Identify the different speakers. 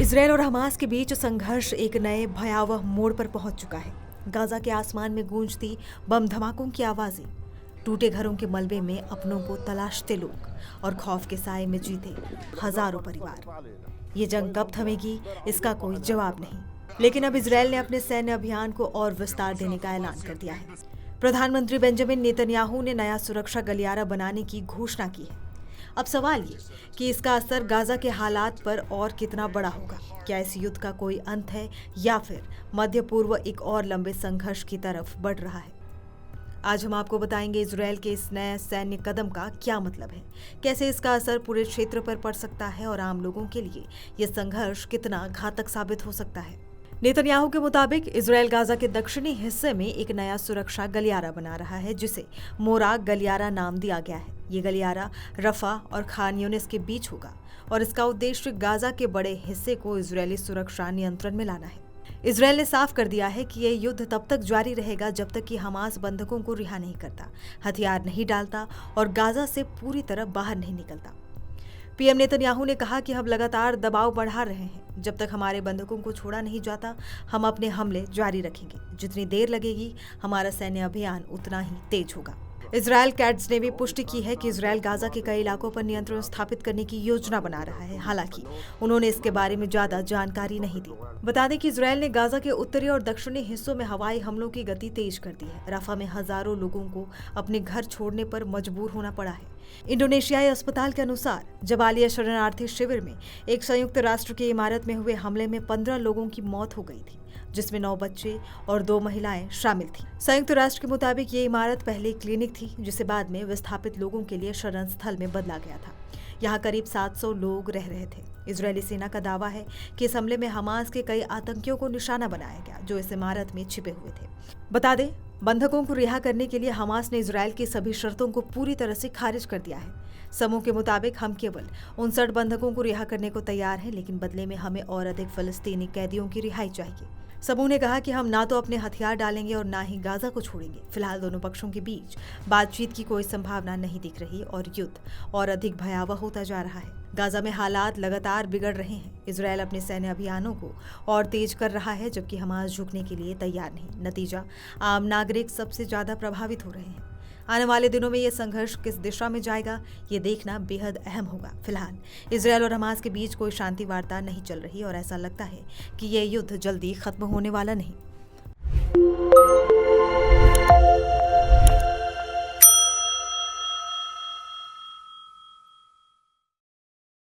Speaker 1: Israel और Hamas के बीच संघर्ष एक नए भयावह मोड़ पर पहुंच चुका है। गाजा के आसमान में गूंजती बम धमाकों की आवाजें, टूटे घरों के मलबे में अपनों को तलाशते लोग और खौफ के साए में जीते हजारों परिवार। ये जंग कब थमेगी, इसका कोई जवाब नहीं। लेकिन अब इसराइल ने अपने सैन्य अभियान को और विस्तार देने का ऐलान कर दिया है। प्रधानमंत्री बेंजामिन नेतन्याहू ने नया सुरक्षा गलियारा बनाने की घोषणा की है। अब सवाल ये कि इसका असर गाजा के हालात पर और कितना बड़ा होगा। क्या इस युद्ध का कोई अंत है या फिर मध्य पूर्व एक और लंबे संघर्ष की तरफ बढ़ रहा है? आज हम आपको बताएंगे इसराइल के इस नए सैन्य कदम का क्या मतलब है, कैसे इसका असर पूरे क्षेत्र पर पड़ सकता है और आम लोगों के लिए यह संघर्ष कितना घातक साबित हो सकता है। नेतन्याहू के मुताबिक इसराइल गाजा के दक्षिणी हिस्से में एक नया सुरक्षा गलियारा बना रहा है, जिसे मोरा गलियारा नाम दिया गया है। ये गलियारा रफा और खान यूनिस के बीच होगा और इसका उद्देश्य गाजा के बड़े हिस्से को इजरायली सुरक्षा नियंत्रण में लाना है। इसराइल ने साफ कर दिया है कि यह युद्ध तब तक जारी रहेगा जब तक कि हमास बंधकों को रिहा नहीं करता, हथियार नहीं डालता और गाजा से पूरी तरह बाहर नहीं निकलता। पीएम नेतन्याहू ने कहा कि हम लगातार दबाव बढ़ा रहे हैं। जब तक हमारे बंधकों को छोड़ा नहीं जाता, हम अपने हमले जारी रखेंगे। जितनी देर लगेगी, हमारा सैन्य अभियान उतना ही तेज होगा। इजरायल कैड्स ने भी पुष्टि की है कि इजरायल गाजा के कई इलाकों पर नियंत्रण स्थापित करने की योजना बना रहा है। हालांकि उन्होंने इसके बारे में ज्यादा जानकारी नहीं दी। बता दें कि इजरायल ने गाजा के उत्तरी और दक्षिणी हिस्सों में हवाई हमलों की गति तेज कर दी है। रफा में हजारों लोगों को अपने घर छोड़ने पर मजबूर होना पड़ा है। इंडोनेशियाई अस्पताल के अनुसार जबालिया शरणार्थी शिविर में एक संयुक्त राष्ट्र की इमारत में हुए हमले में 15 लोगों की मौत हो गई थी, जिसमें 9 बच्चे और 2 महिलाएं शामिल थीं। संयुक्त राष्ट्र के मुताबिक ये इमारत पहले क्लिनिक थी, जिसे बाद में विस्थापित लोगों के लिए शरण स्थल में बदला गया था। यहाँ करीब 700 लोग रह रहे थे। इजरायली सेना का दावा है कि इस हमले में हमास के कई आतंकियों को निशाना बनाया गया, जो इस इमारत में छिपे हुए थे। बता दें, बंधकों को रिहा करने के लिए हमास ने इजरायल की सभी शर्तों को पूरी तरह से खारिज कर दिया है। समूह के मुताबिक हम केवल 59 बंधकों को रिहा करने को तैयार हैं, लेकिन बदले में हमें और अधिक फलस्तीनी कैदियों की रिहाई चाहिए। समूह ने कहा कि हम ना तो अपने हथियार डालेंगे और ना ही गाजा को छोड़ेंगे। फिलहाल दोनों पक्षों के बीच बातचीत की कोई संभावना नहीं दिख रही और युद्ध और अधिक भयावह होता जा रहा है। गाजा में हालात लगातार बिगड़ रहे हैं। इजरायल अपने सैन्य अभियानों को और तेज कर रहा है, जबकि हमास झुकने के लिए तैयार नहीं। नतीजा, आम नागरिक सबसे ज्यादा प्रभावित हो रहे हैं। आने वाले दिनों में यह संघर्ष किस दिशा में जाएगा, ये देखना बेहद अहम होगा। फिलहाल इजरायल और हमास के बीच कोई शांति वार्ता नहीं चल रही और ऐसा लगता है कि यह युद्ध जल्दी खत्म होने वाला नहीं।